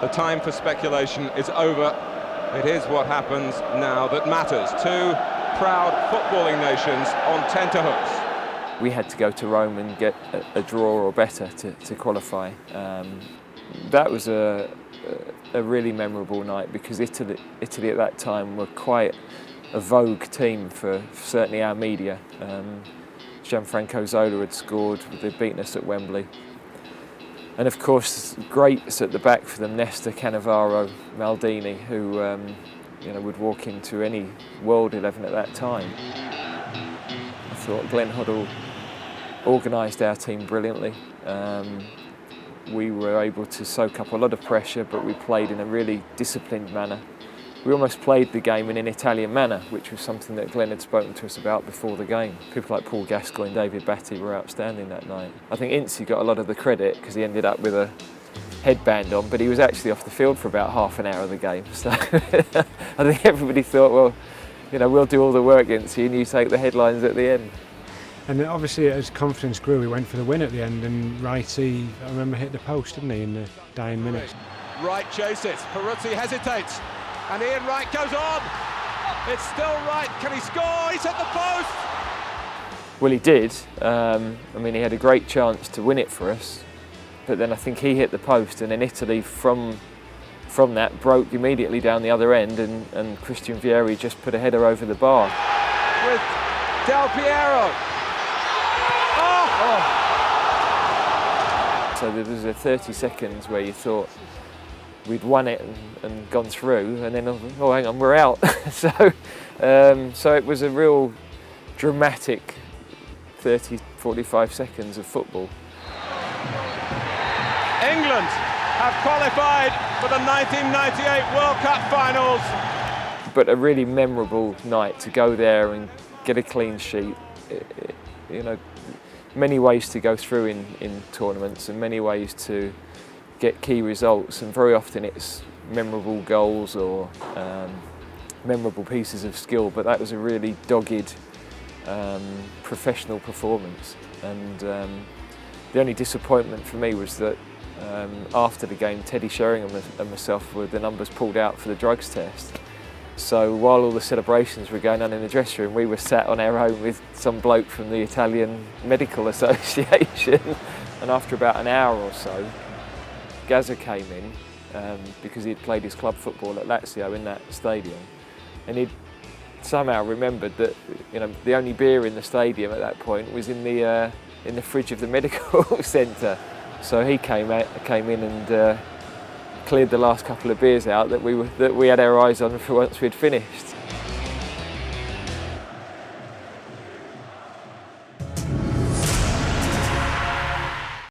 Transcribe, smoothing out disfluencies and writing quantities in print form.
The time for speculation is over. It is what happens now that matters. Two proud footballing nations on tenterhooks. We had to go to Rome and get a draw or better to qualify. That was a really memorable night because Italy at that time were quite a vogue team for certainly our media. Gianfranco Zola had scored, they'd beaten us at Wembley. And of course, greats at the back for them, Nesta, Cannavaro, Maldini, who would walk into any World 11 at that time. I thought Glenn Hoddle organised our team brilliantly. We were able to soak up a lot of pressure, but we played in a really disciplined manner. We almost played the game in an Italian manner, which was something that Glenn had spoken to us about before the game. People like Paul Gascoigne and David Batty were outstanding that night. I think Ince got a lot of the credit because he ended up with a headband on, but he was actually off the field for about half an hour of the game. So I think everybody thought, well, we'll do all the work, Ince, and you take the headlines at the end. And obviously, as confidence grew, we went for the win at the end, and Wrighty, I remember, hit the post, didn't he, in the dying minutes. Wright chases, Peruzzi hesitates, and Ian Wright goes on. It's still Wright, can he score? He's hit the post! Well, he did. He had a great chance to win it for us, but then I think he hit the post, and then Italy from that broke immediately down the other end, and Christian Vieri just put a header over the bar. With Del Piero. Oh! So there was a 30 seconds where you thought we'd won it and gone through, and then, oh, hang on, we're out. So it was a real dramatic 30-45 seconds of football. England have qualified for the 1998 World Cup finals. But a really memorable night to go there and get a clean sheet. Many ways to go through in tournaments and many ways to get key results, and very often it's memorable goals or memorable pieces of skill, but that was a really dogged professional performance. And the only disappointment for me was that after the game, Teddy Sheringham and myself were the numbers pulled out for the drugs test. So while all the celebrations were going on in the dressing room, we were sat on our own with some bloke from the Italian Medical Association. And after about an hour or so, Gazza came in because he'd played his club football at Lazio in that stadium, and he'd somehow remembered that the only beer in the stadium at that point was in the fridge of the medical centre. So he came in and cleared the last couple of beers out that we had our eyes on for once we'd finished.